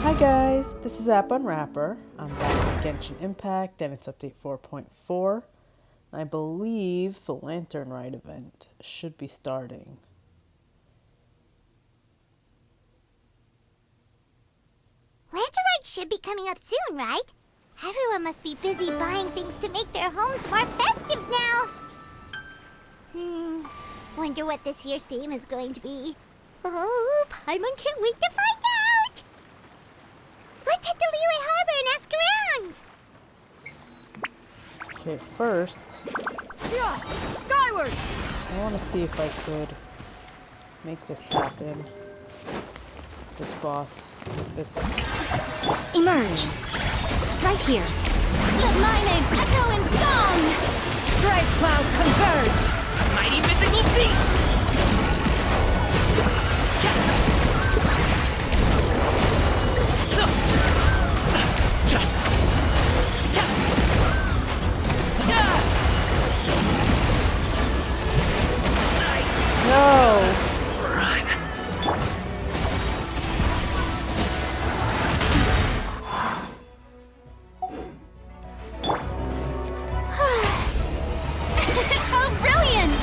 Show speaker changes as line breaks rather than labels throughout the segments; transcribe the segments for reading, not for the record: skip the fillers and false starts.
Hi guys, this is App Unwrapper. I'm back with Genshin Impact and it's update 4.4. I believe the Lantern Rite event should be starting.
Lantern Rite should be coming up soon, right? Everyone must be busy buying things to make their homes more festive now. Wonder what this year's theme is going to be. Oh, Paimon can't wait to find out! Let's head to Liyue Harbor and ask around!
Okay, first,
Skyward!
I want to see if I could make this happen. This boss, this.
Emerge! Right here. Let my name echo in song! Strike clouds converge!
Mighty mythical beast!
No!
Run.
How brilliant!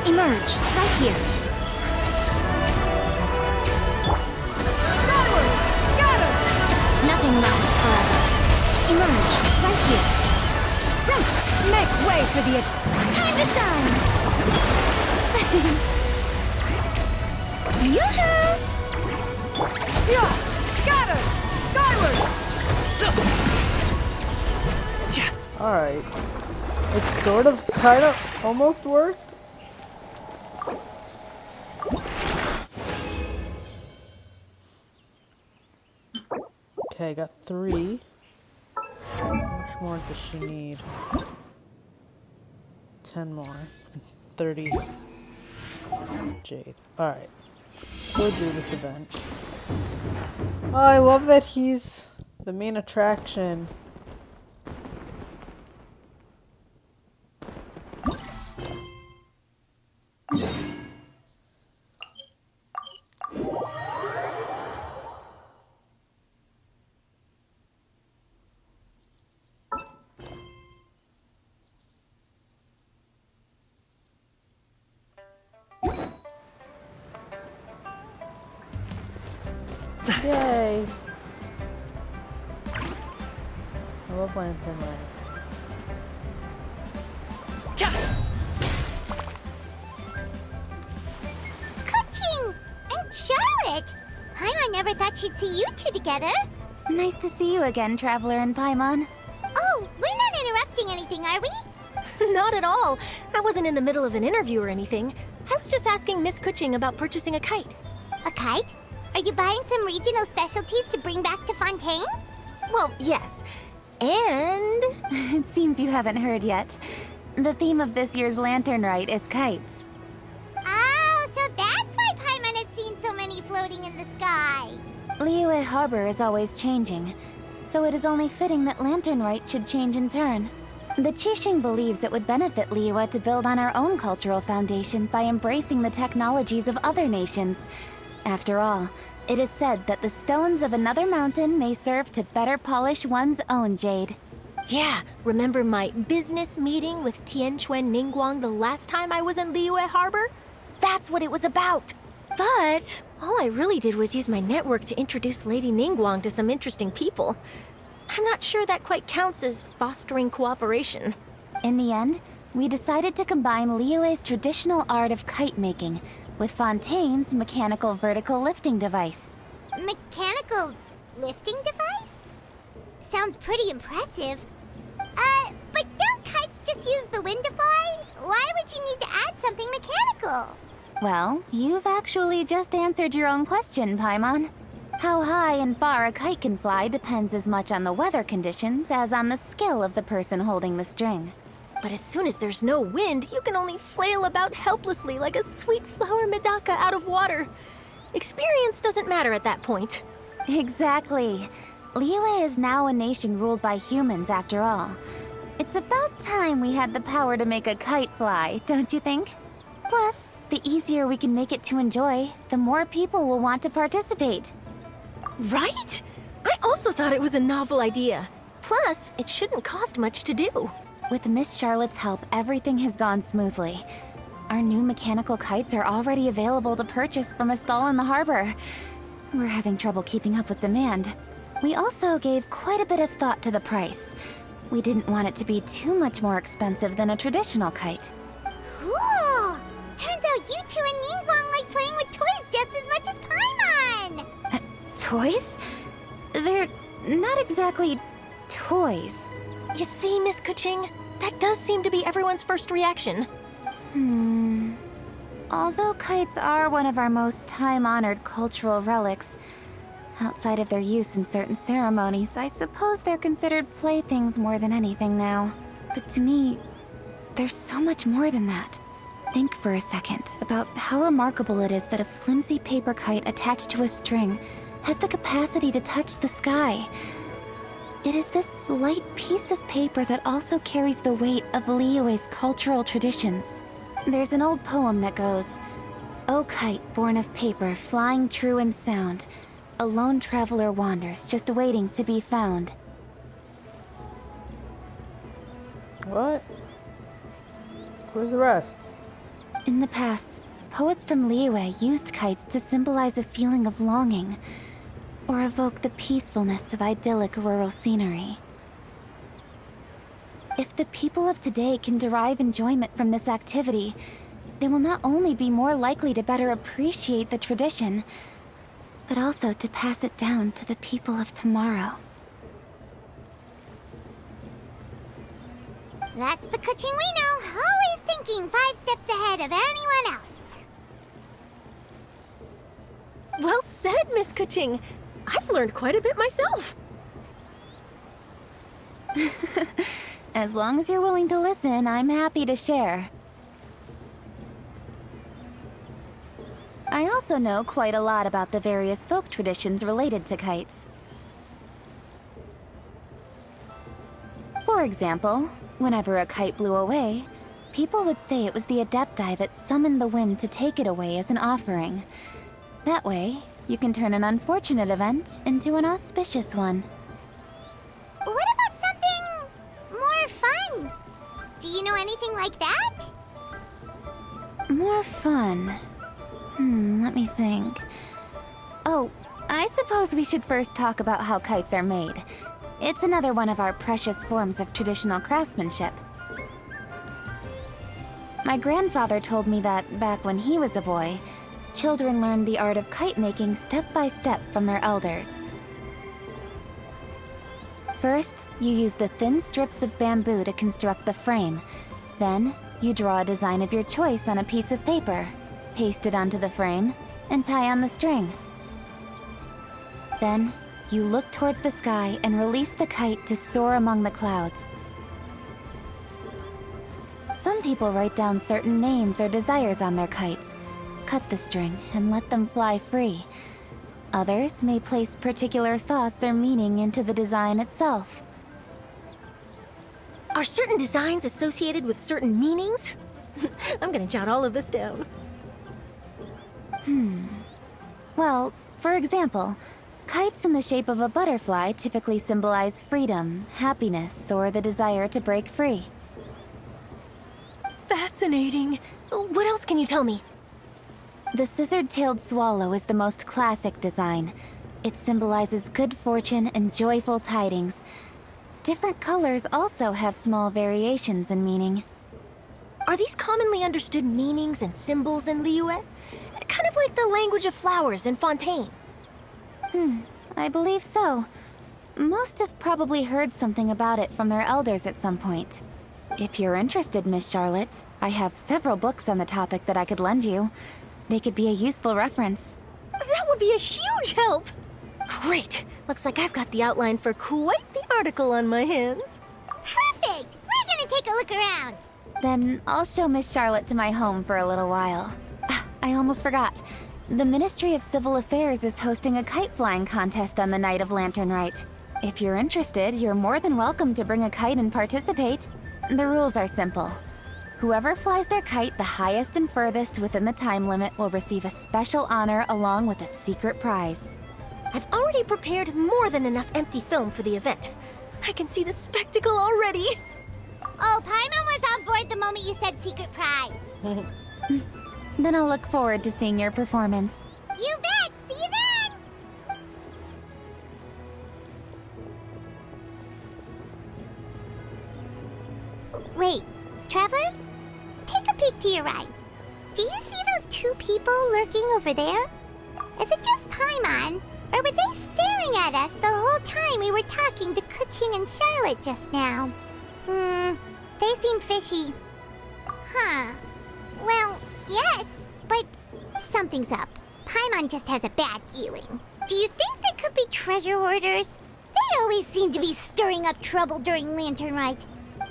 Emerge, right here. Skyward! Scatter! Nothing lasts forever. Emerge, right here. Right! Make way for the... Time to shine! Yoo-hoo! Yeah! Scatter! Skyward!
Alright. It sort of, kind of, almost worked. Okay, I got 3. How much more does she need? 10 more. 30 jade. Alright. Go do this event. Oh, I love that he's the main attraction. Yay! I love Lantern Rite.
Kuching! And Charlotte! Paimon never thought she'd see you two together.
Nice to see you again, Traveler and Paimon.
Oh, we're not interrupting anything, are we?
Not at all. I wasn't in the middle of an interview or anything. I was just asking Miss Kuching about purchasing a kite.
A kite? Are you buying some regional specialties to bring back to Fontaine?
Well, yes. And...
It seems you haven't heard yet. The theme of this year's Lantern Rite is kites.
Oh, so that's why Paimon has seen so many floating in the sky.
Liyue Harbor is always changing, so it is only fitting that Lantern Rite should change in turn. The Qixing believes it would benefit Liyue to build on our own cultural foundation by embracing the technologies of other nations. After all, it is said that the stones of another mountain may serve to better polish one's own jade.
Yeah, remember my business meeting with Tianquan Ningguang the last time I was in Liyue Harbor? That's what it was about. But all I really did was use my network to introduce Lady Ningguang to some interesting people. I'm not sure that quite counts as fostering cooperation.
In the end, we decided to combine Liyue's traditional art of kite making with Fontaine's mechanical vertical lifting device.
Mechanical lifting device? Sounds pretty impressive. But don't kites just use the wind to fly? why would you need to add something mechanical?
Well, you've actually just answered your own question, Paimon. How high and far a kite can fly depends as much on the weather conditions as on the skill of the person holding the string.
But as soon as there's no wind, you can only flail about helplessly like a sweet flower medaka out of water. Experience doesn't matter at that point.
Exactly. Liyue is now a nation ruled by humans after all. It's about time we had the power to make a kite fly, don't you think? Plus, the easier we can make it to enjoy, the more people will want to participate.
Right? I also thought it was a novel idea. Plus, it shouldn't cost much to do.
With Miss Charlotte's help, everything has gone smoothly. Our new mechanical kites are already available to purchase from a stall in the harbor. We're having trouble keeping up with demand. We also gave quite a bit of thought to the price. We didn't want it to be too much more expensive than a traditional kite.
Cool! Turns out you two and Ningguang like playing with toys just as much as Paimon!
Toys? They're not exactly toys.
You see, Miss Kuching? That does seem to be everyone's first reaction.
Although kites are one of our most time-honored cultural relics, outside of their use in certain ceremonies, I suppose they're considered playthings more than anything now. But to me, there's so much more than that. Think for a second about how remarkable it is that a flimsy paper kite attached to a string has the capacity to touch the sky. It is this light piece of paper that also carries the weight of Liyue's cultural traditions. There's an old poem that goes, "O kite born of paper, flying true in sound, a lone traveler wanders, just waiting to be found."
What? Where's the rest?
In the past, poets from Liyue used kites to symbolize a feeling of longing, or evoke the peacefulness of idyllic rural scenery. If the people of today can derive enjoyment from this activity, they will not only be more likely to better appreciate the tradition, but also to pass it down to the people of tomorrow.
That's the Kuching we know, always thinking 5 steps ahead of anyone else.
Well said, Miss Kuching. I've learned quite a bit myself.
As long as you're willing to listen, I'm happy to share. I also know quite a lot about the various folk traditions related to kites. For example, whenever a kite blew away, people would say it was the Adepti that summoned the wind to take it away as an offering. That way, you can turn an unfortunate event into an auspicious one.
What about something more fun? Do you know anything like that?
More fun. Let me think. Oh, I suppose we should first talk about how kites are made. It's another one of our precious forms of traditional craftsmanship. My grandfather told me that back when he was a boy, children learned the art of kite making step by step from their elders. First, you use the thin strips of bamboo to construct the frame. Then, you draw a design of your choice on a piece of paper, paste it onto the frame, and tie on the string. Then, you look towards the sky and release the kite to soar among the clouds. Some people write down certain names or desires on their kites, cut the string, and let them fly free. Others may place particular thoughts or meaning into the design itself.
Are certain designs associated with certain meanings? I'm gonna jot all of this down.
Well, for example, kites in the shape of a butterfly typically symbolize freedom, happiness, or the desire to break free.
Fascinating. What else can you tell me?
The scissor-tailed swallow is the most classic design. It symbolizes good fortune and joyful tidings. Different colors also have small variations in meaning.
Are these commonly understood meanings and symbols in Liyue? Kind of like the language of flowers in Fontaine.
I believe so. Most have probably heard something about it from their elders at some point. If you're interested, Miss Charlotte, I have several books on the topic that I could lend you. They could be a useful reference.
That would be a huge help! Great! Looks like I've got the outline for quite the article on my hands.
Perfect! We're gonna take a look around.
Then I'll show Miss Charlotte to my home for a little while. I almost forgot. The Ministry of Civil Affairs is hosting a kite flying contest on the night of Lantern Rite. If you're interested, you're more than welcome to bring a kite and participate. The rules are simple. Whoever flies their kite the highest and furthest within the time limit will receive a special honor along with a secret prize.
I've already prepared more than enough empty film for the event. I can see the spectacle already.
Oh, Paimon was on board the moment you said secret prize.
Then I'll look forward to seeing your performance.
You bet! See you then! Wait, Trevor? Take a peek to your right. Do you see those two people lurking over there? Is it just Paimon? Or were they staring at us the whole time we were talking to Kuching and Charlotte just now? They seem fishy. Huh. Well, yes, but something's up. Paimon just has a bad feeling. Do you think they could be treasure hoarders? They always seem to be stirring up trouble during Lantern Rite.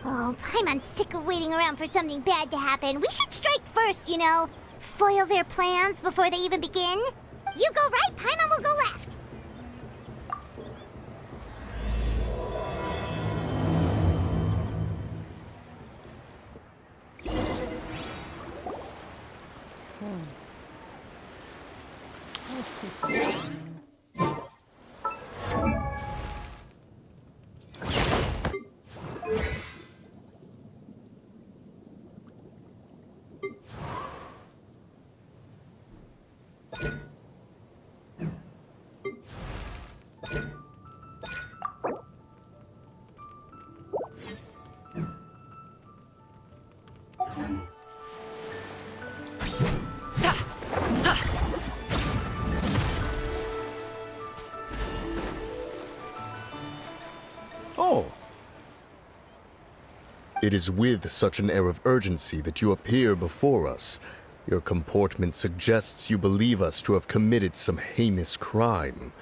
Oh, Paimon's sick of waiting around for something bad to happen. We should strike first, you know. Foil their plans before they even begin. You go right, Paimon will go left.
Let's see something.
Oh,
It is with such an air of urgency that you appear before us. Your comportment suggests you believe us to have committed some heinous crime.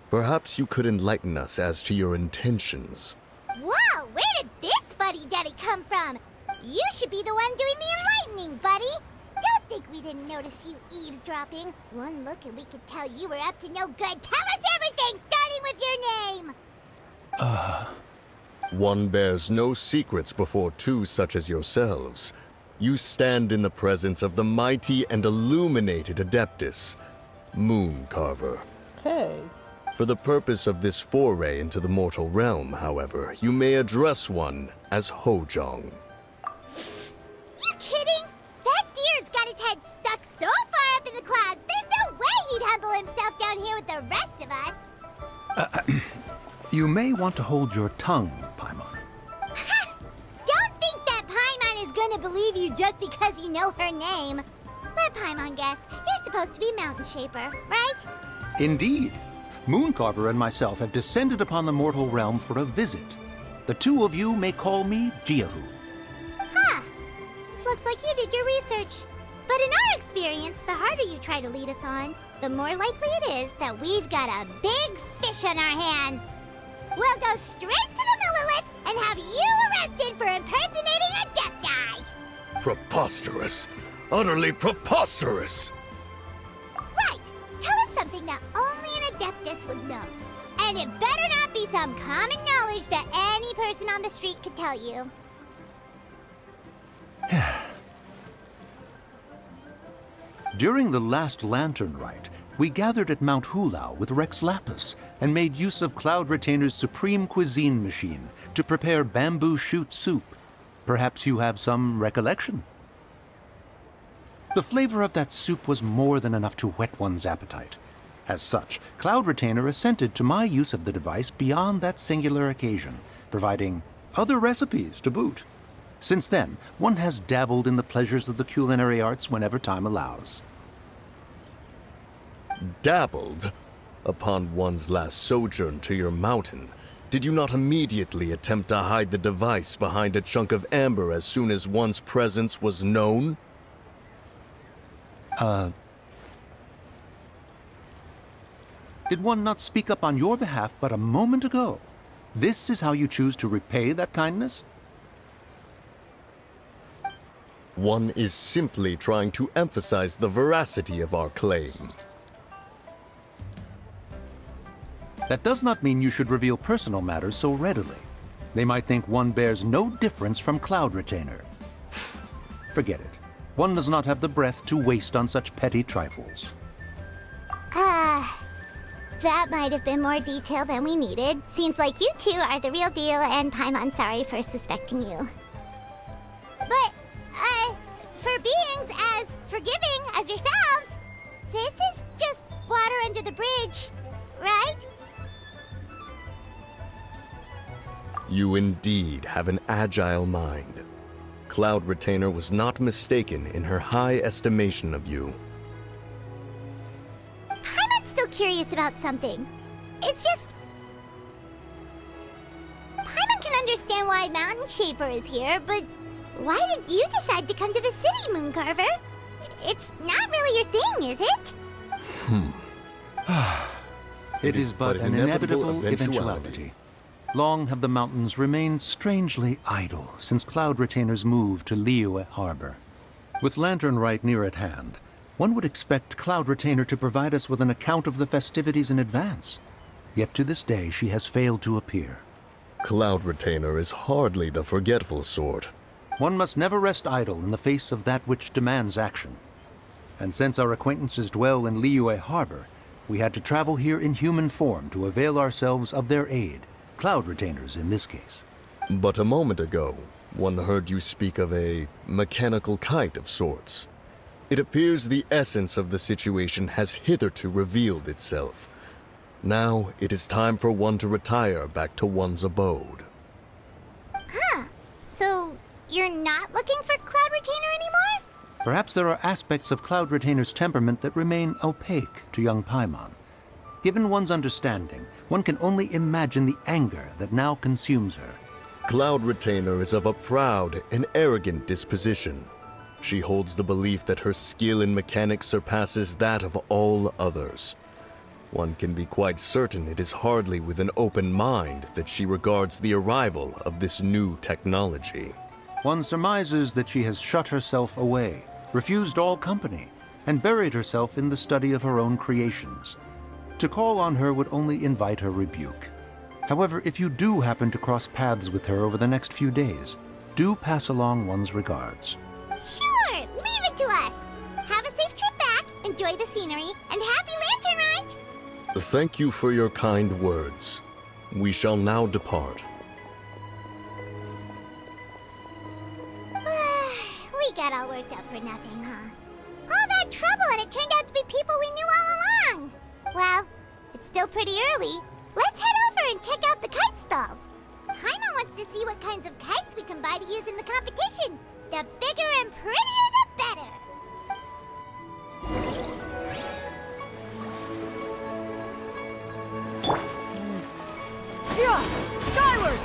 Perhaps you could enlighten us as to your intentions.
Whoa, where did this fuddy-duddy come from? You should be the one doing the enlightening, buddy. Don't think we didn't notice you eavesdropping. One look and we could tell you were up to no good. Tell us everything, starting with your name.
One bears no secrets before two such as yourselves. You stand in the presence of the mighty and illuminated Adeptus, Mooncarver.
Hey.
For the purpose of this foray into the mortal realm, however, you may address one as Hojong.
You kidding? That deer's got his head stuck so far up in the clouds, there's no way he'd humble himself down here with the rest of us.
You may want to hold your tongue, Paimon.
Don't think that Paimon is gonna believe you just because you know her name. Let Paimon guess. You're supposed to be Mountain Shaper, right?
Indeed. Mooncarver and myself have descended upon the mortal realm for a visit. The two of you may call me Jiahu.
Huh. Looks like you did your research. But in our experience, the harder you try to lead us on, the more likely it is that we've got a big fish on our hands. We'll go straight to the Millilith and have you arrested for impersonating a death guy.
Preposterous! Utterly preposterous!
Right. Tell us something that only an Adeptus would know. And it better not be some common knowledge that any person on the street could tell you.
During the last Lantern Rite, we gathered at Mount Hulau with Rex Lapis and made use of Cloud Retainer's supreme cuisine machine to prepare bamboo shoot soup. Perhaps you have some recollection? The flavor of that soup was more than enough to whet one's appetite. As such, Cloud Retainer assented to my use of the device beyond that singular occasion, providing other recipes to boot. Since then, one has dabbled in the pleasures of the culinary arts whenever time allows.
Dabbled? Upon one's last sojourn to your mountain, Did you not immediately attempt to hide the device behind a chunk of amber as soon as one's presence was known?
Did one not speak up on your behalf but a moment ago? This is how you choose to repay that kindness?
One is simply trying to emphasize the veracity of our claim.
That does not mean you should reveal personal matters so readily. They might think one bears no difference from Cloud Retainer. Forget it. One does not have the breath to waste on such petty trifles.
That might have been more detail than we needed. Seems like you two are the real deal, and Paimon sorry for suspecting you. But, for beings as forgiving as yourselves, this is just water under the bridge, right?
You indeed have an agile mind. Cloud Retainer was not mistaken in her high estimation of you.
Paimon's still curious about something. It's just... Paimon can understand why Mountain Shaper is here, but why did you decide to come to the city, Mooncarver? It's not really your thing, is it?
It is but an inevitable eventuality. Long have the mountains remained strangely idle since Cloud Retainer's move to Liyue Harbor. With Lantern Rite near at hand, one would expect Cloud Retainer to provide us with an account of the festivities in advance. Yet to this day she has failed to appear.
Cloud Retainer is hardly the forgetful sort.
One must never rest idle in the face of that which demands action. And since our acquaintances dwell in Liyue Harbor, we had to travel here in human form to avail ourselves of their aid, Cloud Retainers in this case.
But a moment ago, one heard you speak of a mechanical kite of sorts. It appears the essence of the situation has hitherto revealed itself. Now it is time for one to retire back to one's abode.
So, you're not looking for Cloud Retainer anymore?
Perhaps there are aspects of Cloud Retainer's temperament that remain opaque to young Paimon. Given one's understanding, one can only imagine the anger that now consumes her.
Cloud Retainer is of a proud and arrogant disposition. She holds the belief that her skill in mechanics surpasses that of all others. One can be quite certain it is hardly with an open mind that she regards the arrival of this new technology.
One surmises that she has shut herself away, refused all company, and buried herself in the study of her own creations. To call on her would only invite her rebuke. However, if you do happen to cross paths with her over the next few days, do pass along one's regards.
Sure, leave it to us. Have a safe trip back, enjoy the scenery, and happy Lantern Rite!
Thank you for your kind words. We shall now depart.
We got all worked up for nothing, huh? All that trouble and it turned out to be people we knew all along. Well, it's still pretty early. Let's head over and check out the kite stalls. Paimon wants to see what kinds of kites we can buy to use in the competition. The bigger and prettier, the better.
Yeah! Skyward!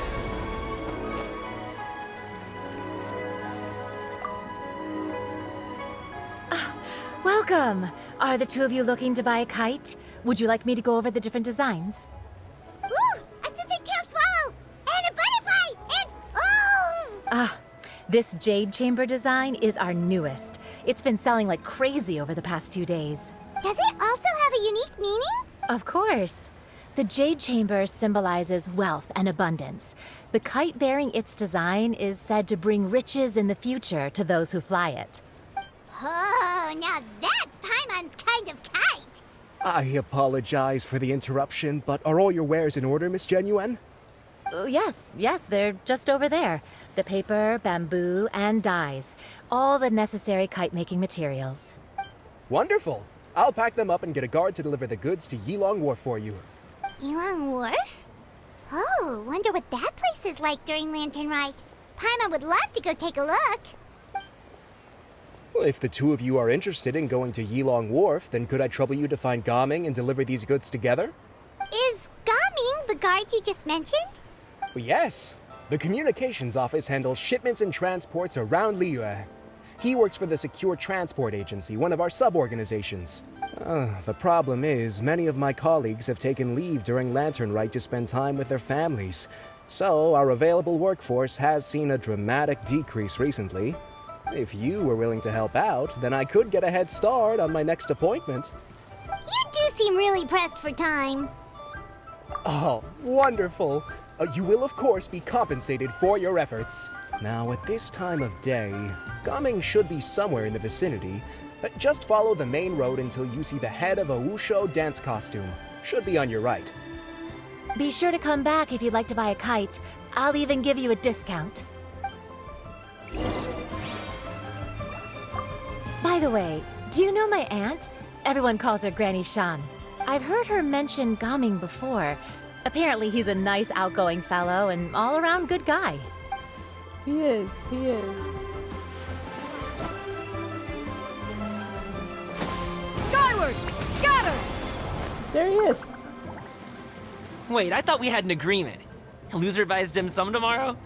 Welcome! Are the two of you looking to buy a kite? Would you like me to go over the different designs?
Ooh, a scissor can't swallow! And a butterfly! And oh!
This jade chamber design is our newest. It's been selling like crazy over the past 2 days.
Does it also have a unique meaning?
Of course. The jade chamber symbolizes wealth and abundance. The kite bearing its design is said to bring riches in the future to those who fly it.
Oh, now that's Paimon's kind of kite.
I apologize for the interruption, but are all your wares in order, Miss Genuine?
Yes, they're just over there. The paper, bamboo, and dyes. All the necessary kite-making materials.
Wonderful! I'll pack them up and get a guard to deliver the goods to Yilong Wharf for you.
Yilong Wharf? Oh, wonder what that place is like during Lantern Rite. Paimon would love to go take a look.
Well, if the two of you are interested in going to Yilong Wharf, then could I trouble you to find Gaming and deliver these goods together?
Is Gaming the guard kid you just mentioned?
Yes. The communications office handles shipments and transports around Liyue. He works for the Secure Transport Agency, one of our sub-organizations. The problem is, many of my colleagues have taken leave during Lantern Rite to spend time with their families. So, our available workforce has seen a dramatic decrease recently. If you were willing to help out, then I could get a head start on my next appointment.
You do seem really pressed for time.
Oh, wonderful. You will, of course, be compensated for your efforts. Now, at this time of day, Gaming should be somewhere in the vicinity. Just follow the main road until you see the head of a Wushu dance costume. Should be on your right.
Be sure to come back if you'd like to buy a kite. I'll even give you a discount. By the way, do you know my aunt? Everyone calls her Granny Shan. I've heard her mention Gaming before. Apparently he's a nice, outgoing fellow and all-around good guy.
He is, he is.
Skyward! Scatter!
There he is.
Wait, I thought we had an agreement. Loser buys dim sum tomorrow?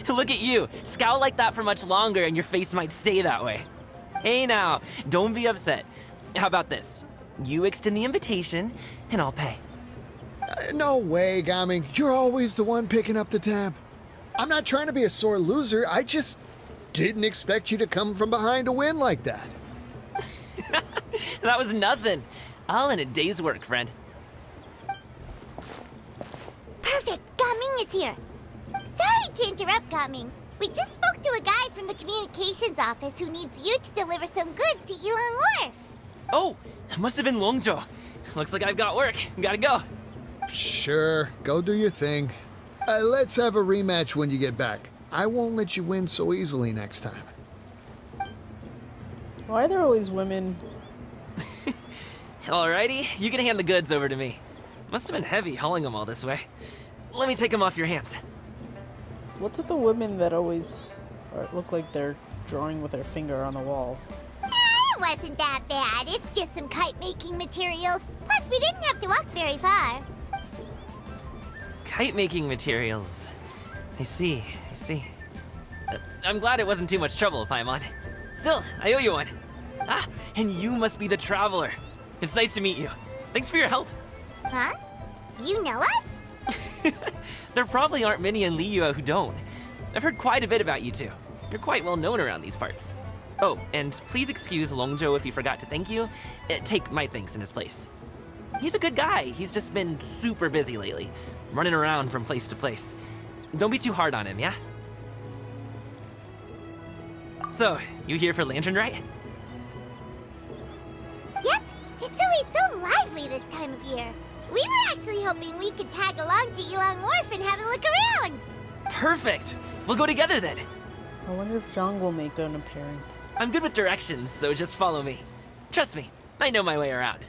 Look at you. Scowl like that for much longer and your face might stay that way. Hey now, don't be upset. How about this? You extend the invitation, and I'll pay.
No way, Gaming. You're always the one picking up the tab. I'm not trying to be a sore loser. I just didn't expect you to come from behind to win like that.
That was nothing. All in a day's work, friend.
Perfect, Gaming is here. Sorry to interrupt, Gaming. We just spoke to a guy from the communications office who needs you to deliver some goods to Yilong Wharf.
Oh, that must have been Longzhou. Looks like I've got work. Gotta go.
Sure, go do your thing. Let's have a rematch when you get back. I won't let you win so easily next time.
Why are there always women?
Alrighty, you can hand the goods over to me. Must have been heavy hauling them all this way. Let me take them off your hands.
What's with the women that always look like they're drawing with their finger on the walls?
It wasn't that bad. It's just some kite-making materials. Plus, we didn't have to walk very far.
Kite-making materials. I see. I'm glad it wasn't too much trouble, Paimon. Still, I owe you one. Ah, and you must be the traveler. It's nice to meet you. Thanks for your help.
Huh? You know us?
There probably aren't many in Liyue who don't. I've heard quite a bit about you two. You're quite well known around these parts. Oh, and please excuse Longzhou if he forgot to thank you. Take my thanks in his place. He's a good guy. He's just been super busy lately, running around from place to place. Don't be too hard on him, yeah? So, you here for Lantern Rite?
Yep. It's always so lively this time of year. We were actually hoping we could tag along to Yilong Wharf and have a look around.
Perfect! We'll go together then.
I wonder if Zhang will make an appearance.
I'm good with directions, so just follow me. Trust me, I know my way around.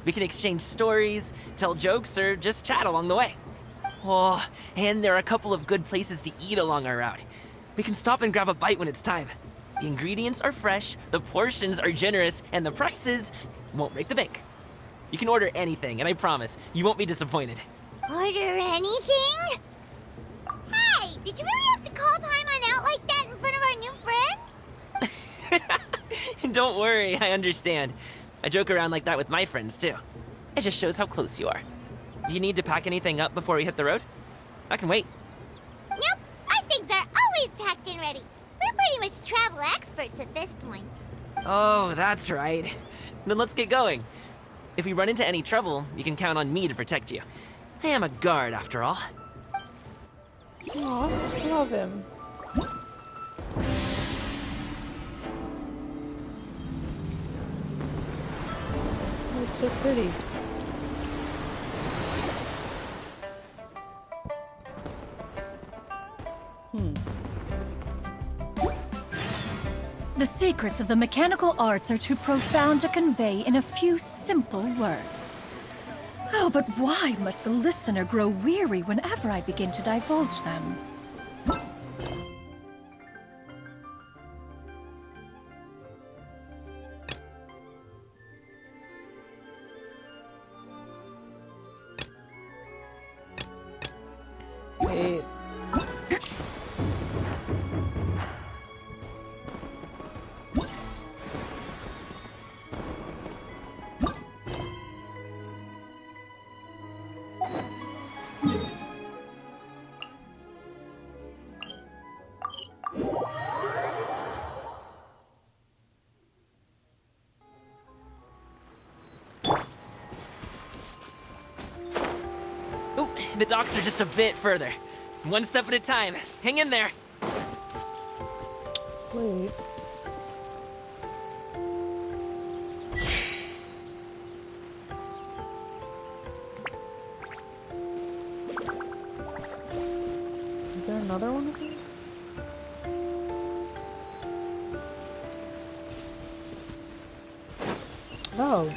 We can exchange stories, tell jokes, or just chat along the way. Oh, and there are a couple of good places to eat along our route. We can stop and grab a bite when it's time. The ingredients are fresh, the portions are generous, and the prices won't break the bank. You can order anything, and I promise, you won't be disappointed.
Order anything? Hey, did you really have to call Paimon out like that in front of our new friend?
Don't worry, I understand. I joke around like that with my friends, too. It just shows how close you are. Do you need to pack anything up before we hit the road? I can wait.
Nope, our things are always packed and ready. We're pretty much travel experts at this point.
Oh, that's right. Then let's get going. If we run into any trouble, you can count on me to protect you. I am a guard, after all.
Aw, love him. Oh, it's so pretty.
The secrets of the mechanical arts are too profound to convey in a few simple words. Oh, but why must the listener grow weary whenever I begin to divulge them?
The docks are just a bit further. One step at a time. Hang in there.
Wait. Is there another one of these? Oh.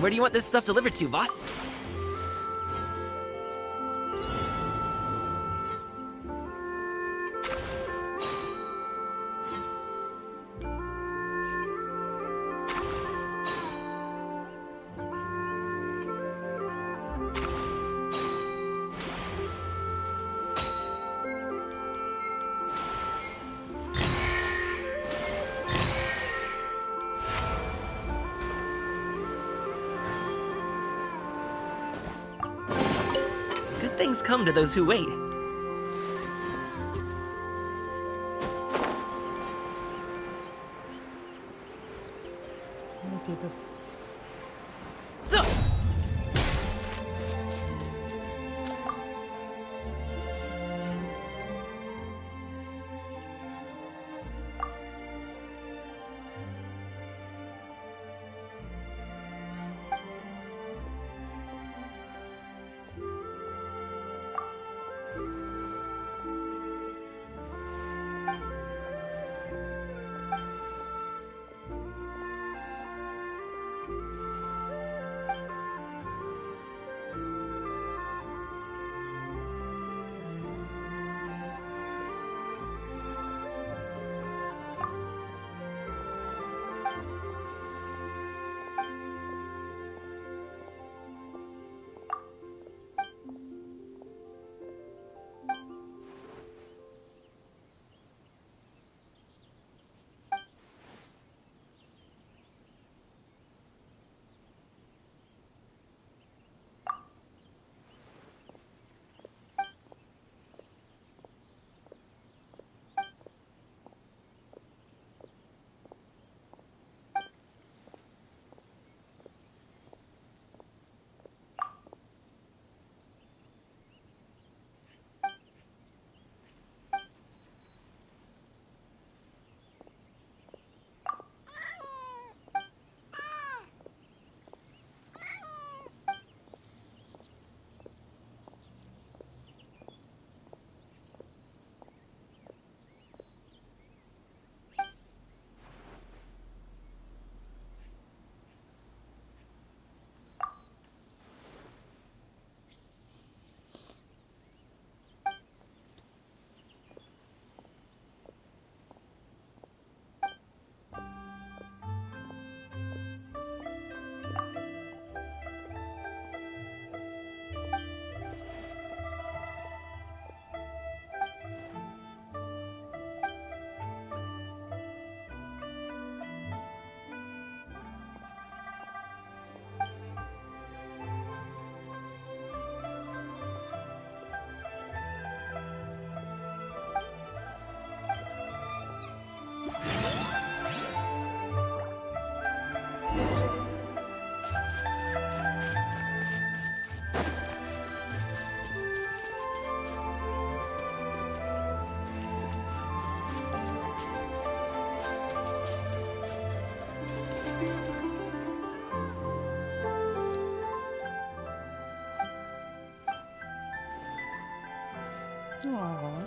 Where do you want this stuff delivered to, boss? Good things come to those who wait.
Let me do this.
So,
Aww.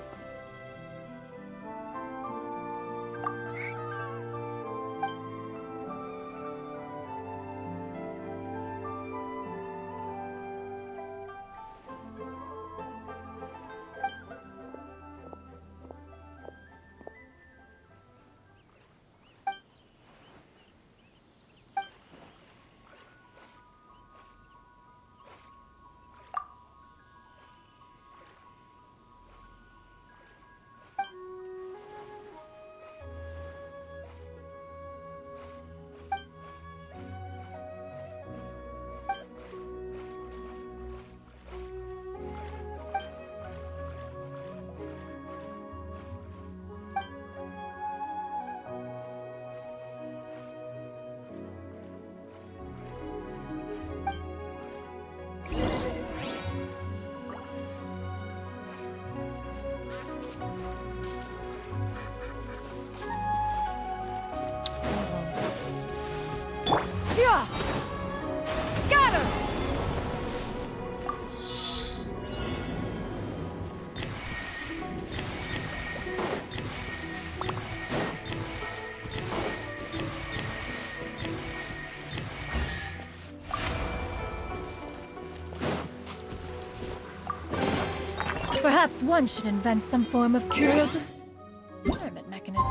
Perhaps one should invent some form of curial discernment mechanism.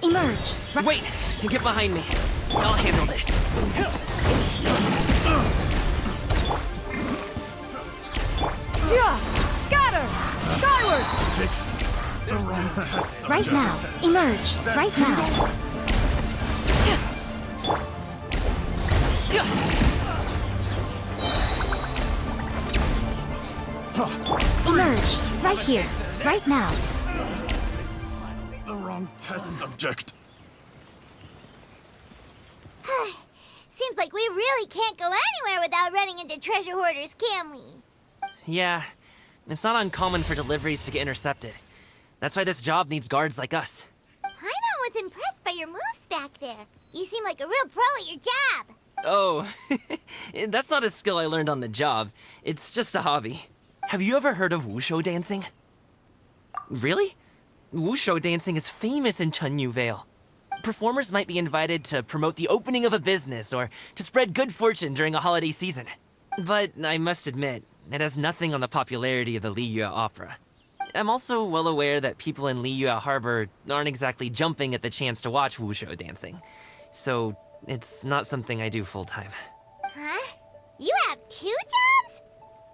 Emerge.
Wait! Get behind me. I'll handle this.
Yeah! Scatter! Skyward!
Right now. Emerge. Right now. Emerge. Right here. Right now.
The wrong test subject.
Seems like we really can't go anywhere without running into treasure hoarders, can we?
Yeah, it's not uncommon for deliveries to get intercepted. That's why this job needs guards like us.
Paimon was impressed by your moves back there. You seem like a real pro at your job.
Oh, that's not a skill I learned on the job. It's just a hobby. Have you ever heard of wushu dancing? Really? Wushu dancing is famous in Chunyu Vale. Performers might be invited to promote the opening of a business or to spread good fortune during a holiday season. But I must admit, it has nothing on the popularity of the Liyue Opera. I'm also well aware that people in Liyue Harbor aren't exactly jumping at the chance to watch wushu dancing. So it's not something I do full-time.
Huh? You have 2 jobs?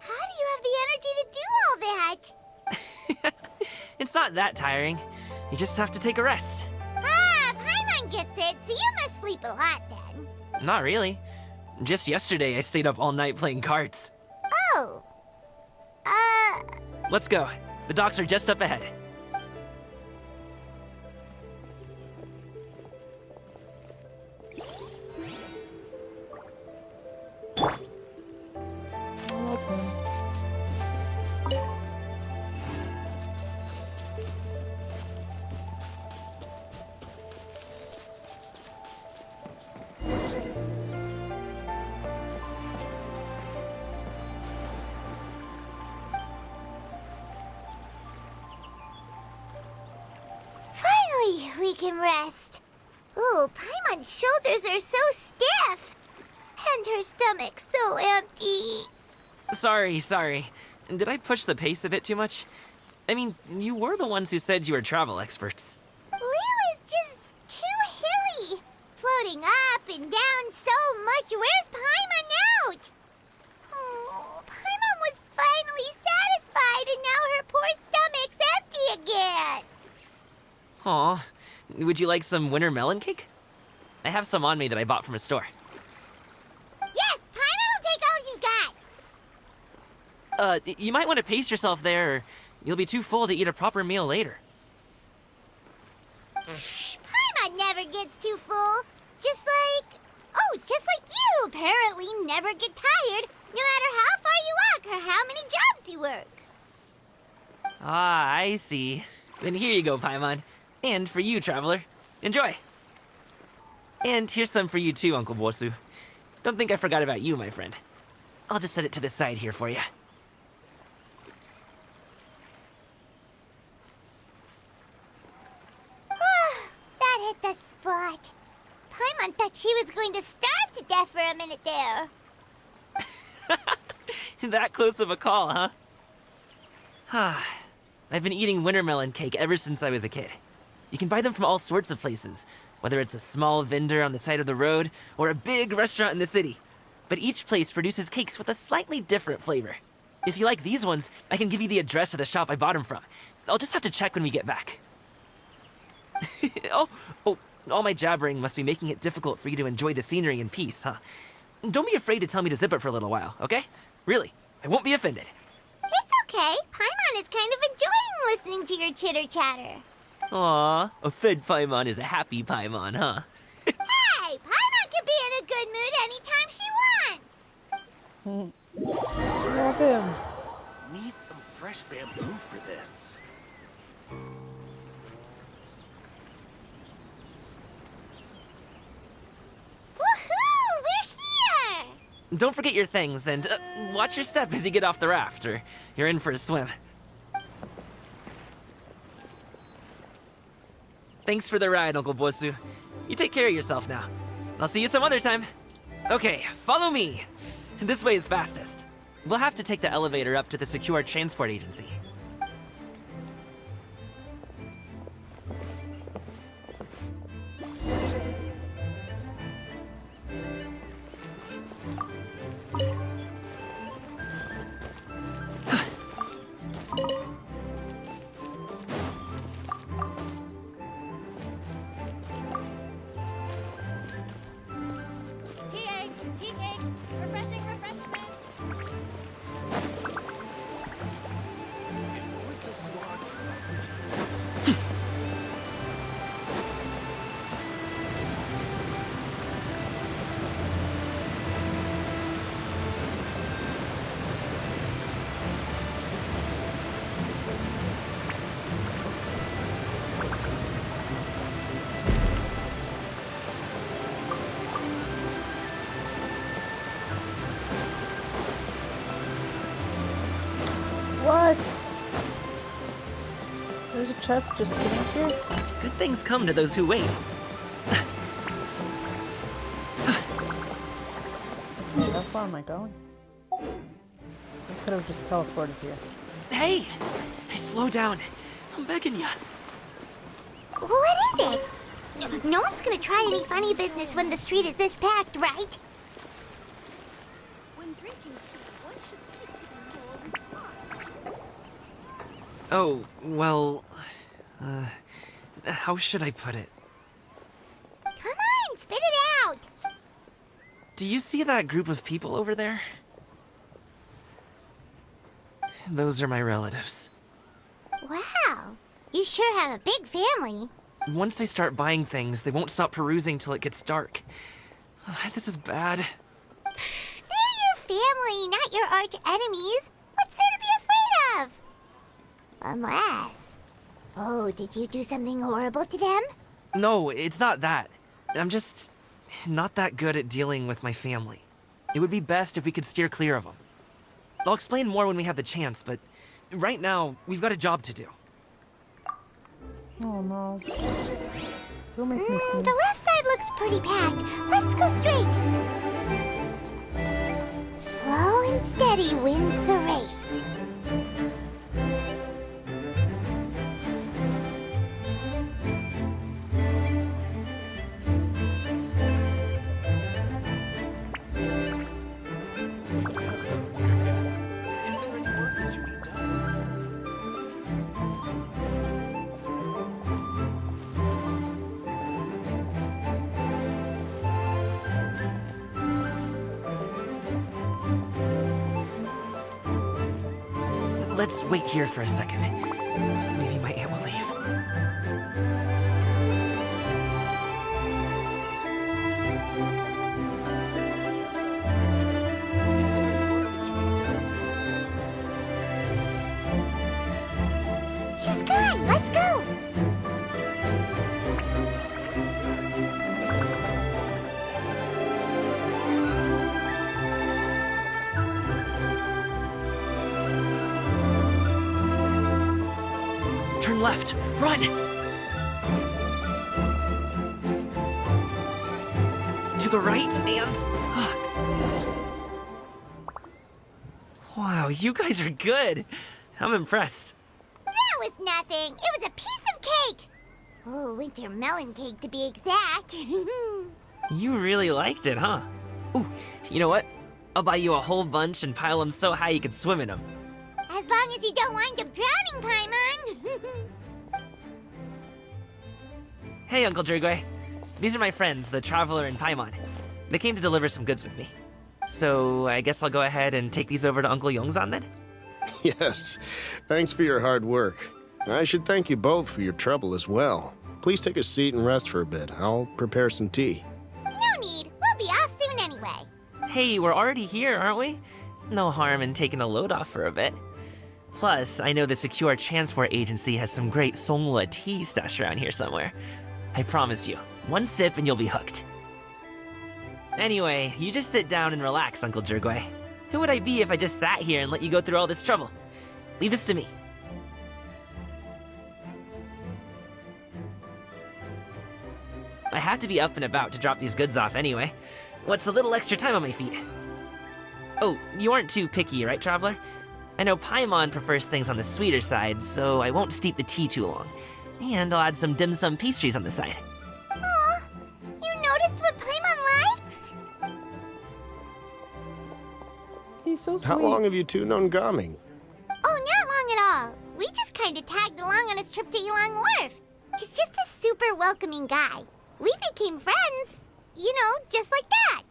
How do you have the energy to do all that?
It's not that tiring. You just have to take a rest.
Ah, Paimon gets it, so you must sleep a lot then.
Not really. Just yesterday I stayed up all night playing cards.
Oh.
Let's go. The docks are just up ahead.
Finally, we can rest. Ooh, Paimon's shoulders are so stiff. And her stomach so empty.
Sorry. Did I push the pace a bit too much? I mean, you were the ones who said you were travel experts.
Liu is just too hilly. Floating up and down so much. Where's Paimon out? Oh, Paimon was finally satisfied and now her poor stomach's empty again.
Aw, would you like some winter melon cake? I have some on me that I bought from a store.
Yes, Paimon will take all you got.
You might want to pace yourself there, or you'll be too full to eat a proper meal later.
Paimon never gets too full. Just like you apparently never get tired, no matter how far you walk or how many jobs you work.
Ah, I see. Then here you go, Paimon. And for you, traveler. Enjoy. And here's some for you too, Uncle Bosu. Don't think I forgot about you, my friend. I'll just set it to the side here for you.
That hit the spot. Paimon thought she was going to starve to death for a minute there.
That close of a call, huh? I've been eating winter melon cake ever since I was a kid. You can buy them from all sorts of places, whether it's a small vendor on the side of the road or a big restaurant in the city. But each place produces cakes with a slightly different flavor. If you like these ones, I can give you the address of the shop I bought them from. I'll just have to check when we get back. Oh, all my jabbering must be making it difficult for you to enjoy the scenery in peace, huh? Don't be afraid to tell me to zip it for a little while, okay? Really, I won't be offended.
It's okay. Paimon is kind of enjoying listening to your chitter-chatter.
Aw, a fed Paimon is a happy Paimon, huh?
Love him.
Need some fresh bamboo for this.
Woohoo! We're here!
Don't forget your things, and watch your step as you get off the raft, or you're in for a swim. Thanks for the ride, Uncle Bosu. You take care of yourself now. I'll see you some other time. Okay, follow me. This way is fastest. We'll have to take the elevator up to the secure transport agency.
Tea eggs and tea cakes. Refreshing refreshments.
What? There's a chest just sitting here?
Good things come to those who wait.
Okay, how far am I going? I could have just teleported here.
Hey! Slow down. I'm begging ya.
What is it? No one's gonna try any funny business when the street is this packed, right?
When drinking tea, one should keep more.
Oh, well... how should I put it?
Come on, spit it out!
Do you see that group of people over there? Those are my relatives.
Wow, you sure have a big family.
Once they start buying things, they won't stop perusing till it gets dark. This is bad.
They're your family, not your arch enemies. What's there to be afraid of? Unless... Oh, did you do something horrible to them?
No, it's not that. I'm just not that good at dealing with my family. It would be best if we could steer clear of them. I'll explain more when we have the chance, but right now, we've got a job to do.
Oh no. Don't make me sneeze.
The left side looks pretty packed. Let's go straight. Slow and steady wins the race.
Let's wait here for a second. Maybe my aunt will leave.
She's gone. Let's go.
Turn left. Run! To the right and... Wow, you guys are good. I'm impressed.
That was nothing. It was a piece of cake. Oh, winter melon cake to be exact.
You really liked it, huh? Ooh, you know what? I'll buy you a whole bunch and pile them so high you can swim in them.
As long as you don't wind up drowning, Paimon.
Hey, Uncle Drigway. These are my friends, the Traveler and Paimon. They came to deliver some goods with me. So I guess I'll go ahead and take these over to Uncle Yongzan then?
Yes. Thanks for your hard work. I should thank you both for your trouble as well. Please take a seat and rest for a bit. I'll prepare some tea.
No need. We'll be off soon anyway.
Hey, we're already here, aren't we? No harm in taking a load off for a bit. Plus, I know the Secure Transport Agency has some great Songhua tea stashed around here somewhere. I promise you, one sip and you'll be hooked. Anyway, you just sit down and relax, Uncle Jirgwe. Who would I be if I just sat here and let you go through all this trouble? Leave this to me. I have to be up and about to drop these goods off anyway. What's a little extra time on my feet? Oh, you aren't too picky, right, Traveler? I know Paimon prefers things on the sweeter side, so I won't steep the tea too long. And I'll add some dim sum pastries on the side.
Aw, you noticed what Paimon likes?
He's so sweet.
How long have you two known Gaming?
Oh, not long at all. We just kind of tagged along on his trip to Yulong Wharf. He's just a super welcoming guy. We became friends, you know, just like that.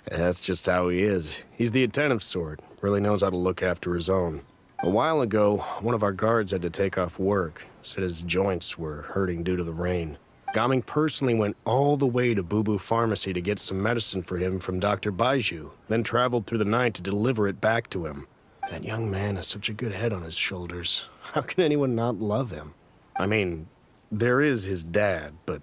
That's just how he is. He's the attentive sort. Really knows how to look after his own. A while ago, one of our guards had to take off work. Said his joints were hurting due to the rain. Gaming personally went all the way to Boo Boo Pharmacy to get some medicine for him from Dr. Baiju, then traveled through the night to deliver it back to him. That young man has such a good head on his shoulders. How can anyone not love him? I mean, there is his dad, but,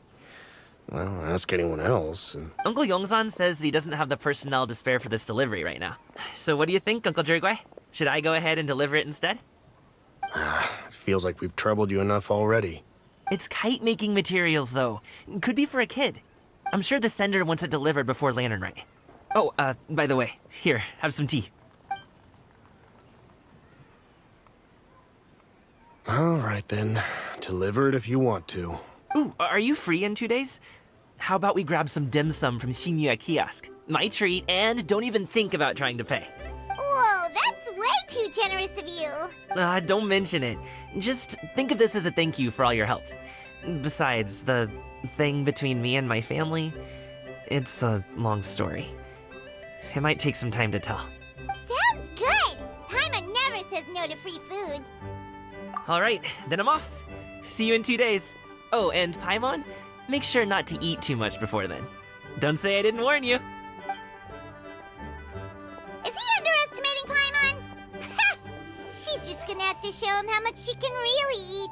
well, ask anyone else. And...
Uncle Yongzan says he doesn't have the personnel to spare for this delivery right now. So what do you think, Uncle Jirgwe? Should I go ahead and deliver it instead?
It feels like we've troubled you enough already.
It's kite-making materials, though. Could be for a kid. I'm sure the sender wants it delivered before Lantern Rite. Oh, by the way, here, have some tea.
All right, then. Deliver it if you want to.
Ooh, are you free in 2 days? How about we grab some dim sum from Shinya Kiosk? My treat, and don't even think about trying to pay.
Whoa, that's way too generous of you.
Don't mention it. Just think of this as a thank you for all your help. Besides, the thing between me and my family, it's a long story. It might take some time to tell.
Sounds good. Paimon never says no to free food.
All right, then I'm off. See you in 2 days. Oh, and Paimon, make sure not to eat too much before then. Don't say I didn't warn you.
Is he underestimating Paimon? She's just gonna have to show him how much she can really eat.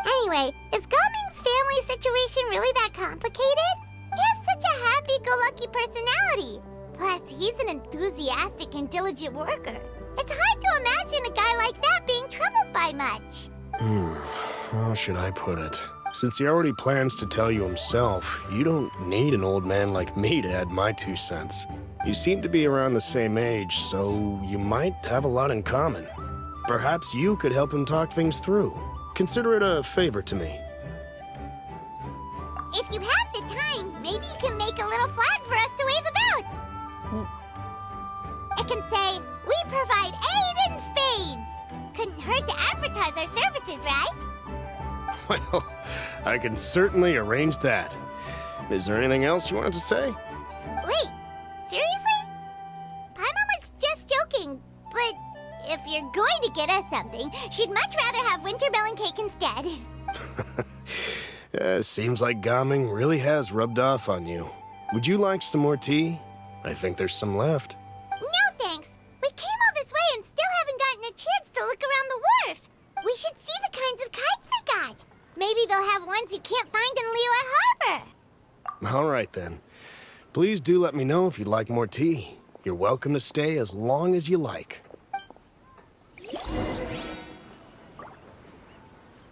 Anyway, is Gaming's family situation really that complicated? He has such a happy-go-lucky personality. Plus, he's an enthusiastic and diligent worker. It's hard to imagine a guy like that being troubled by much.
How should I put it? Since he already plans to tell you himself, you don't need an old man like me to add my 2 cents. You seem to be around the same age, so you might have a lot in common. Perhaps you could help him talk things through. Consider it a favor to me.
If you have the time, maybe you can make a little flag for us to wave about. It can say, "We provide aid in spades." Couldn't hurt to advertise our services, right?
Well, I can certainly arrange that. Is there anything else you wanted to say?
Wait, seriously? Paimon was just joking, but if you're going to get us something, she'd much rather have wintermelon cake instead.
Seems like Gaming really has rubbed off on you. Would you like some more tea? I think there's some left.
No thanks. We came all this way and still haven't gotten a chance to look around the wharf. We should see the kinds of kites they got. Maybe they'll have ones you can't find in Liyue Harbor.
All right, then. Please do let me know if you'd like more tea. You're welcome to stay as long as you like.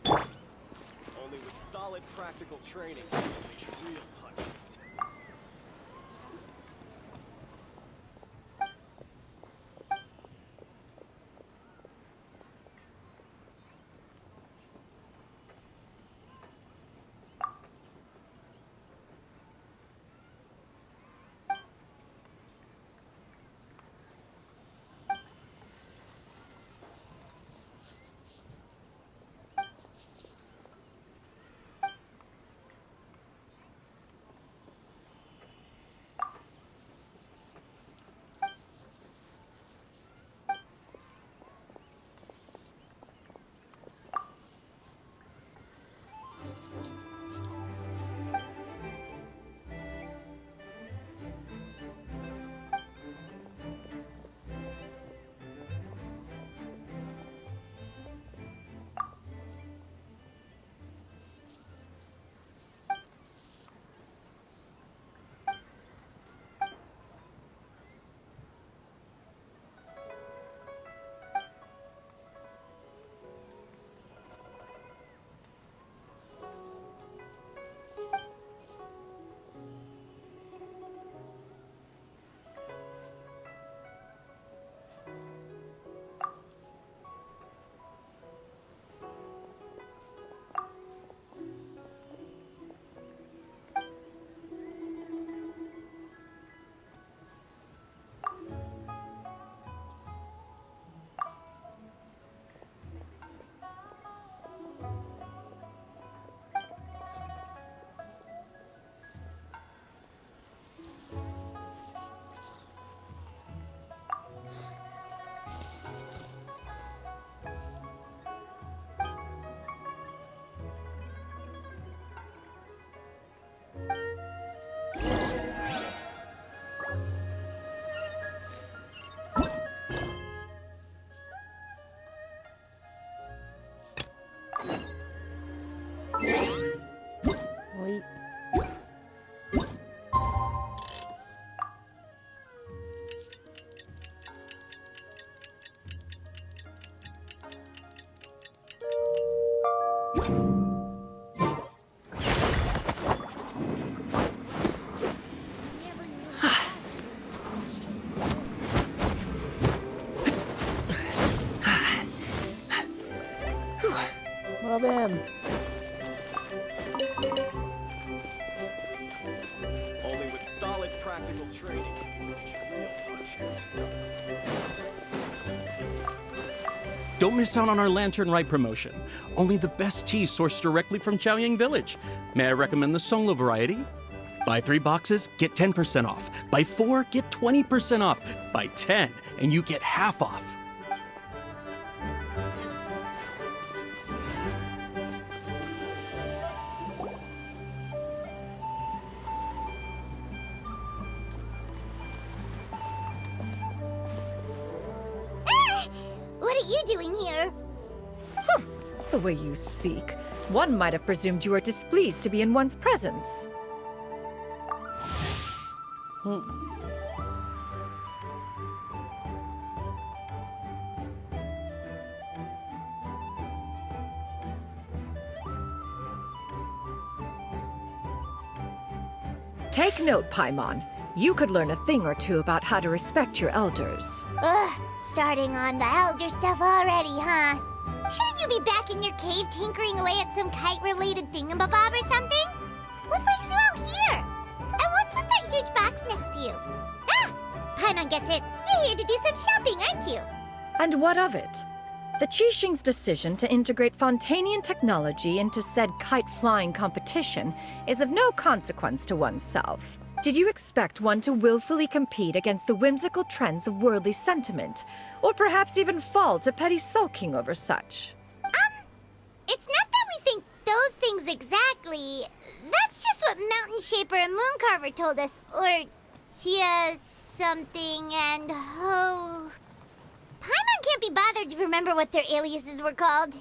Only with solid practical training can you unleash real punches.
Rob him.
Only with solid practical training can you unleash real punches.
Don't miss out on our Lantern Rite promotion. Only the best tea sourced directly from Chaoying Village. May I recommend the solo variety? Buy 3 boxes, get 10% off. Buy 4, get 20% off. Buy 10, and you get half off.
What are you doing here?
The way you speak, one might have presumed you were displeased to be in one's presence. Take note, Paimon. You could learn a thing or two about how to respect your elders.
Ugh, starting on the elder stuff already, huh? Shouldn't you be back in your cave tinkering away at some kite-related thingamabob or something? What brings you out here? And what's with that huge box next to you? Ah! Paimon gets it. You're here to do some shopping, aren't you?
And what of it? The Qixing's decision to integrate Fontanian technology into said kite-flying competition is of no consequence to oneself. Did you expect one to willfully compete against the whimsical trends of worldly sentiment, or perhaps even fall to petty sulking over such?
It's not that we think those things exactly. That's just what Mountain Shaper and Mooncarver told us, or Chia something and Ho. Paimon can't be bothered to remember what their aliases were called.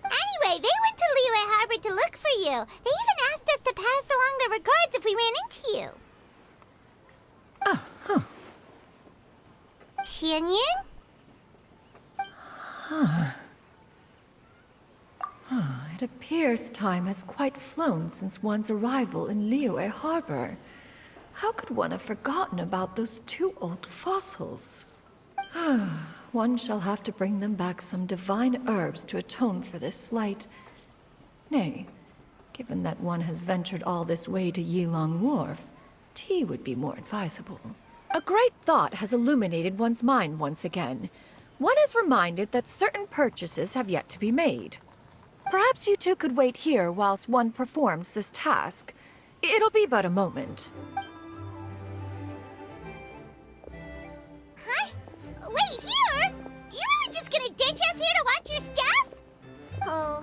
Anyway, they went to Liyue Harbor to look for you. They even asked us to pass along their regards if we ran into you.
Oh, huh.
Tianyin?
It appears time has quite flown since one's arrival in Liyue Harbor. How could one have forgotten about those 2 old fossils? One shall have to bring them back some divine herbs to atone for this slight. Nay, given that one has ventured all this way to Yilong Wharf, tea would be more advisable. A great thought has illuminated one's mind once again. One is reminded that certain purchases have yet to be made. Perhaps you two could wait here whilst one performs this task. It'll be but a moment.
Huh? Wait, here? You really just gonna ditch us here to watch your stuff? Oh,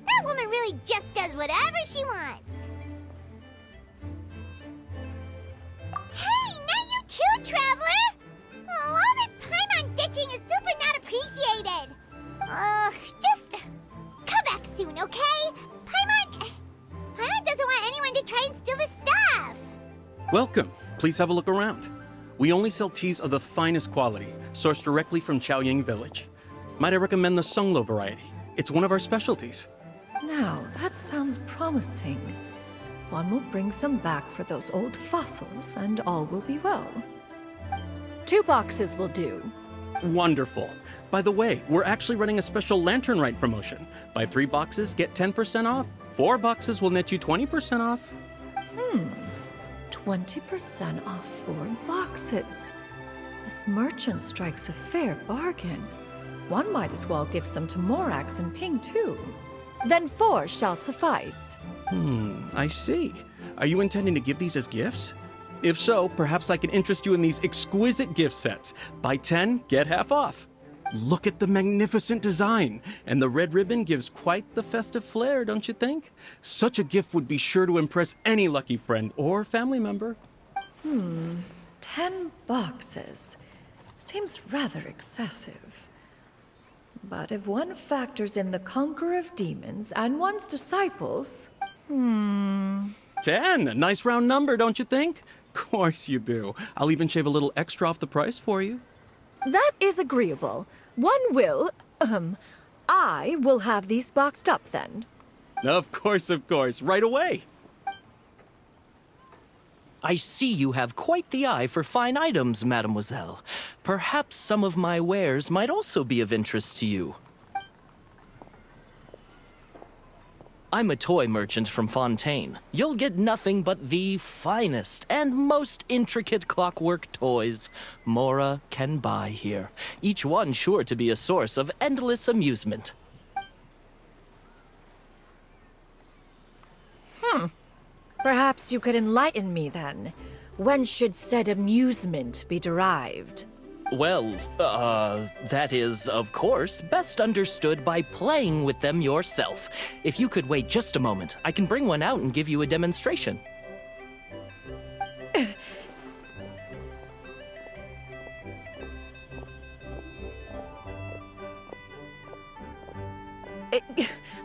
that woman really just does whatever she wants. Hey, not you too, Traveler! Oh, all this Paimon ditching is super not appreciated. Just come back soon, okay? Paimon doesn't want anyone to try and steal his stuff.
Welcome. Please have a look around. We only sell teas of the finest quality, sourced directly from Chaoying Village. Might I recommend the Songlo variety? It's one of our specialties.
Now, that sounds promising. One will bring some back for those old fossils, and all will be well. 2 boxes will do.
Wonderful. By the way, we're actually running a special Lantern Rite promotion. Buy 3 boxes, get 10% off. 4 boxes will net you 20% off.
20% off 4 boxes. This merchant strikes a fair bargain. One might as well give some to Morax and Ping, too. Then 4 shall suffice.
I see. Are you intending to give these as gifts? If so, perhaps I can interest you in these exquisite gift sets. Buy 10, get half off. Look at the magnificent design, and the red ribbon gives quite the festive flair, don't you think? Such a gift would be sure to impress any lucky friend or family member.
10 boxes. Seems rather excessive. But if one factors in the Conqueror of Demons and one's disciples...
10, a nice round number, don't you think? Course you do. I'll even shave a little extra off the price for you.
That is agreeable. One will, I will have these boxed up then.
Of course, right away.
I see you have quite the eye for fine items, mademoiselle. Perhaps some of my wares might also be of interest to you.
I'm a toy merchant from Fontaine. You'll get nothing but the finest and most intricate clockwork toys Mora can buy here. Each one sure to be a source of endless amusement.
Perhaps you could enlighten me then. When should said amusement be derived?
Well, that is, of course, best understood by playing with them yourself. If you could wait just a moment, I can bring one out and give you a demonstration.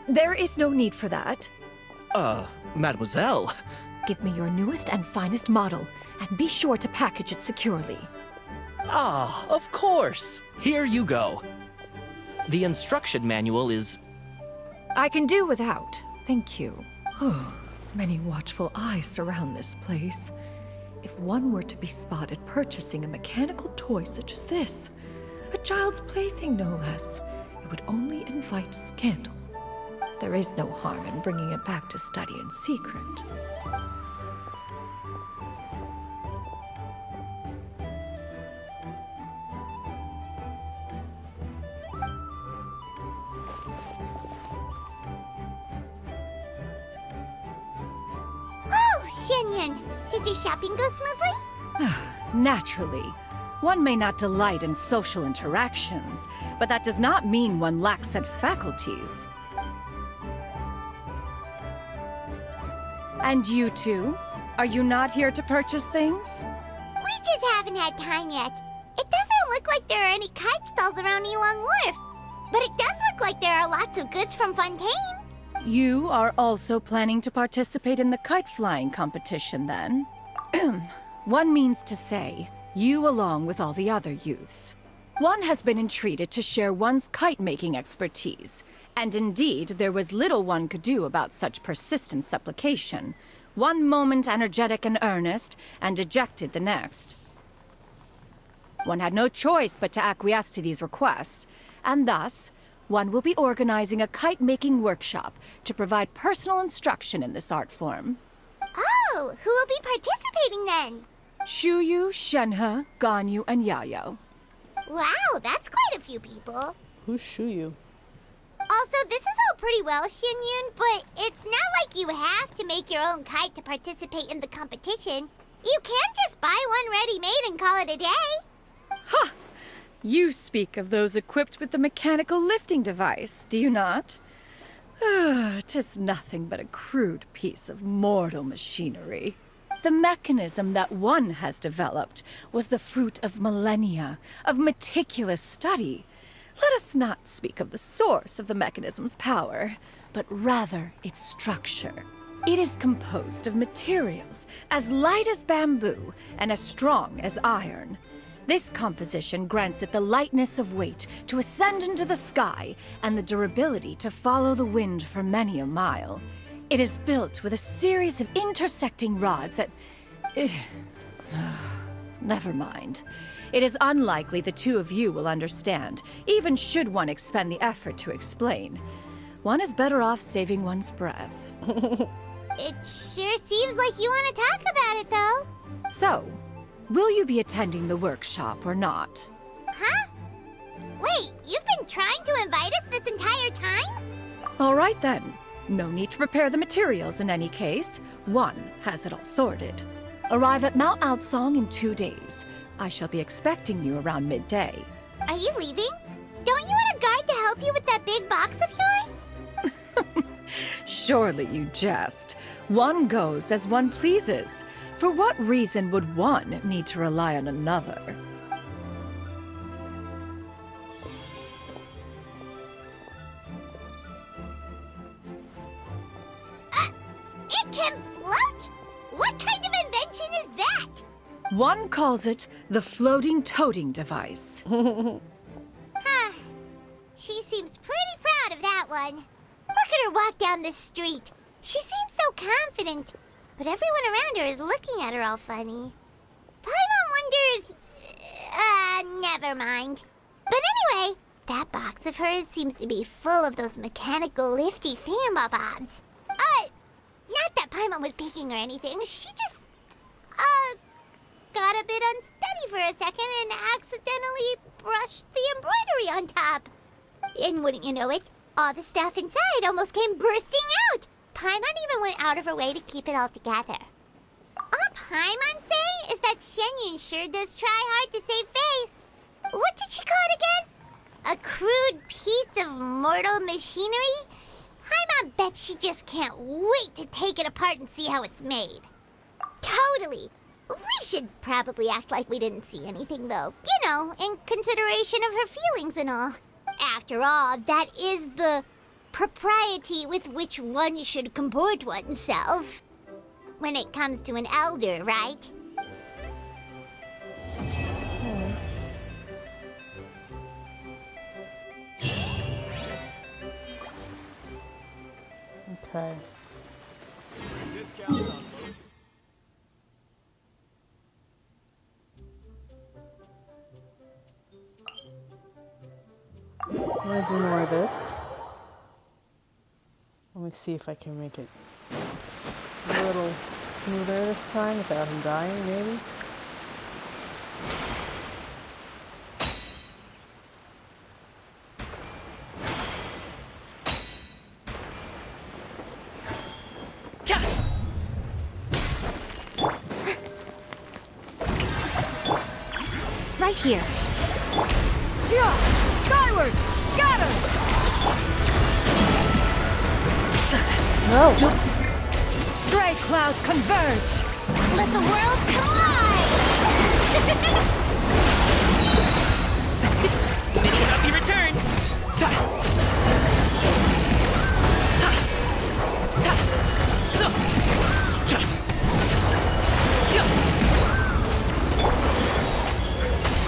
There is no need for that.
Mademoiselle.
Give me your newest and finest model, and be sure to package it securely.
Ah, of course. Here you go. The instruction manual is...
I can do without, thank you. Many watchful eyes surround this place. If one were to be spotted purchasing a mechanical toy such as this, a child's plaything no less, it would only invite scandal. There is no harm in bringing it back to study in secret.
Xianyun, did your shopping go smoothly?
Naturally. One may not delight in social interactions, but that does not mean one lacks said faculties. And you two? Are you not here to purchase things?
We just haven't had time yet. It doesn't look like there are any kite stalls around Elong Wharf, but it does look like there are lots of goods from Fontaine.
You are also planning to participate in the kite flying competition, then? One means to say, you along with all the other youths. One has been entreated to share one's kite-making expertise, and indeed there was little one could do about such persistent supplication. One moment energetic and earnest, and dejected the next. One had no choice but to acquiesce to these requests, and thus, one will be organizing a kite-making workshop to provide personal instruction in this art form.
Oh, who will be participating then?
Shuyu, Shenhe, Ganyu, and Yayo.
Wow, that's quite a few people.
Who's Shuyu?
Also, this is all pretty well, Xianyun, but it's not like you have to make your own kite to participate in the competition. You can just buy one ready-made and call it a day.
Ha! You speak of those equipped with the mechanical lifting device, do you not? 'Tis nothing but a crude piece of mortal machinery. The mechanism that one has developed was the fruit of millennia of meticulous study. Let us not speak of the source of the mechanism's power, but rather its structure. It is composed of materials as light as bamboo and as strong as iron. This composition grants it the lightness of weight to ascend into the sky and the durability to follow the wind for many a mile. It is built with a series of intersecting rods that... Never mind. It is unlikely the two of you will understand, even should one expend the effort to explain. One is better off saving one's breath.
It sure seems like you want to talk about it, though.
So, will you be attending the workshop or not?
Huh? Wait, you've been trying to invite us this entire time?
All right then. No need to prepare the materials in any case. One has it all sorted. Arrive at Mount Outsong in 2 days. I shall be expecting you around midday.
Are you leaving? Don't you want a guide to help you with that big box of yours?
Surely you jest. One goes as one pleases. For what reason would one need to rely on another?
It can float? What kind of invention is that?
One calls it the floating toting device.
Huh. She seems pretty proud of that one. Look at her walk down the street. She seems so confident, but everyone around her is looking at her all funny. Paimon wonders... never mind. But anyway, that box of hers seems to be full of those mechanical lifty thingamabobs. that Paimon was peeking or anything. She just, got a bit unsteady for a second and accidentally brushed the embroidery on top. And wouldn't you know it, all the stuff inside almost came bursting out. Paimon even went out of her way to keep it all together. All Paimon say is that Shenyun sure does try hard to save face. What did she call it again? A crude piece of mortal machinery? Paimon bet she just can't wait to take it apart and see how it's made. Totally. We should probably act like we didn't see anything, though. You know, in consideration of her feelings and all. After all, that is the propriety with which one should comport oneself. When it comes to an elder, right?
Okay.
Discounts on load.
I'm gonna do more of this. Let me see if I can make it a little smoother this time without him dying, maybe.
Right here. Yeah! Skyward! Scatter!
No!
Stray clouds converge!
Let the world collide!
Many happy returns!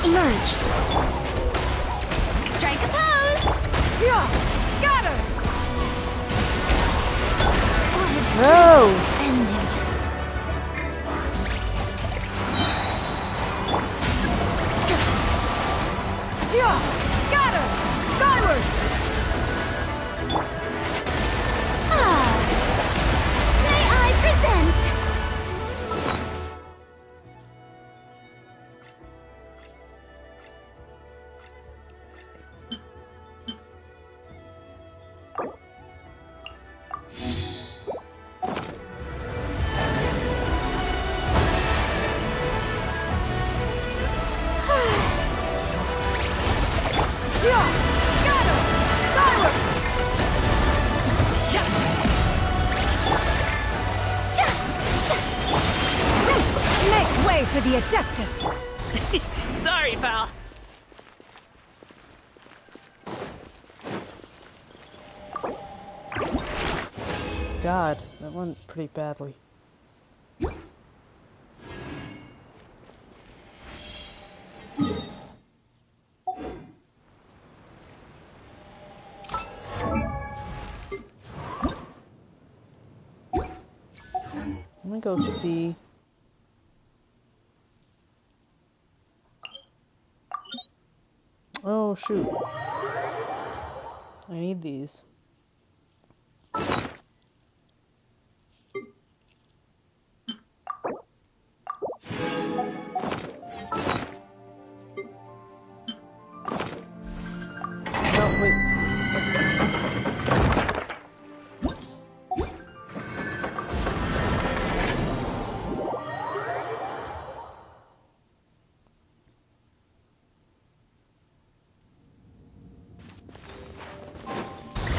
Emerge!
Strike a pose!
Yeah! Scatter!
No!
Ending. Yeah! Scatter! Skyward!
May I present?
Yeah! Scatter! Skyward! Make way for the Adeptus!
Sorry, pal.
God, that went pretty badly. I'm gonna go see. Oh shoot. I need these. No, wait.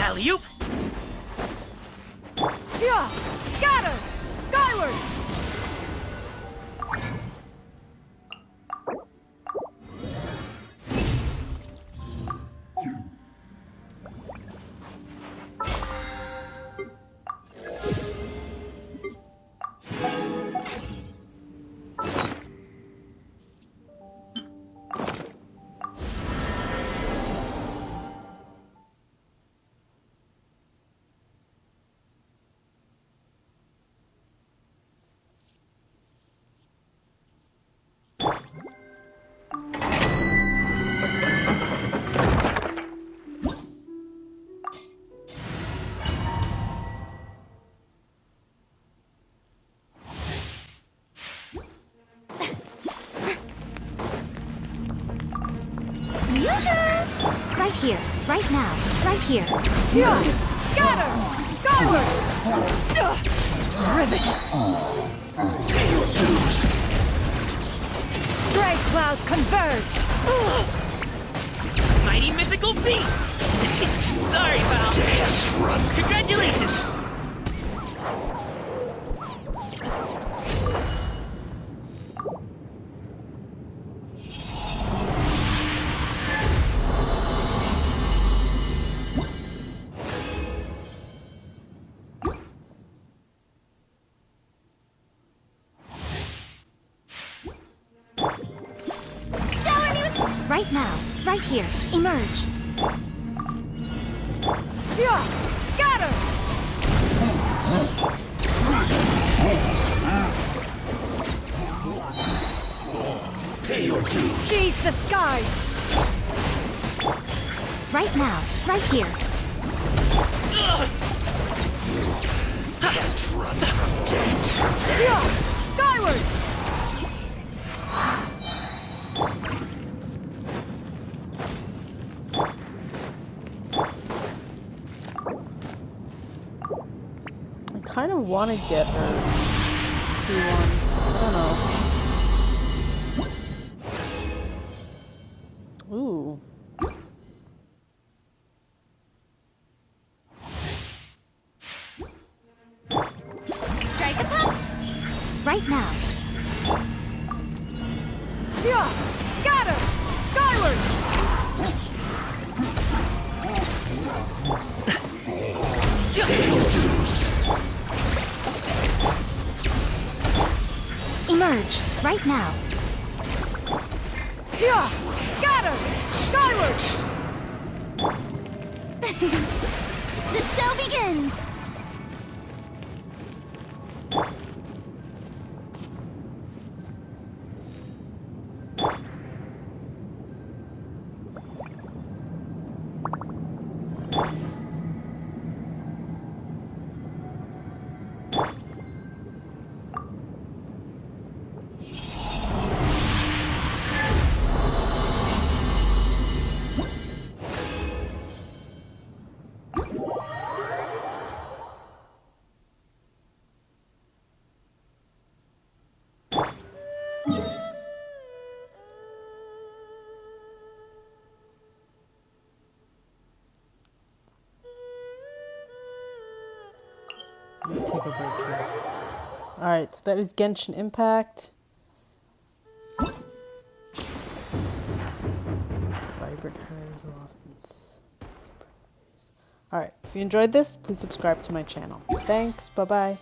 Alley-oop!
Yeah! Scatter! Skyward!
here, right now, right here.
Yeah! Scatter! Skyward! Rivet! Stray clouds converge!
Mighty mythical beast! Sorry, pal. Congratulations!
Shower me with... Right now, right here, emerge.
Yeah! Scatter! Seize the skies!
Right now, right here.
Yeah! Skyward!
I kind of want to get her C1. I don't know. Ooh.
Strike a pop. Right now.
Yeah! Scatter! Skyward!
Emerge, right now.
Yeah! Scatter! Skyward!
The show begins!
Let me take a break here. Alright, so that is Genshin Impact. Vibrant Harriers, Aloft. Alright, if you enjoyed this, please subscribe to my channel. Thanks, bye-bye.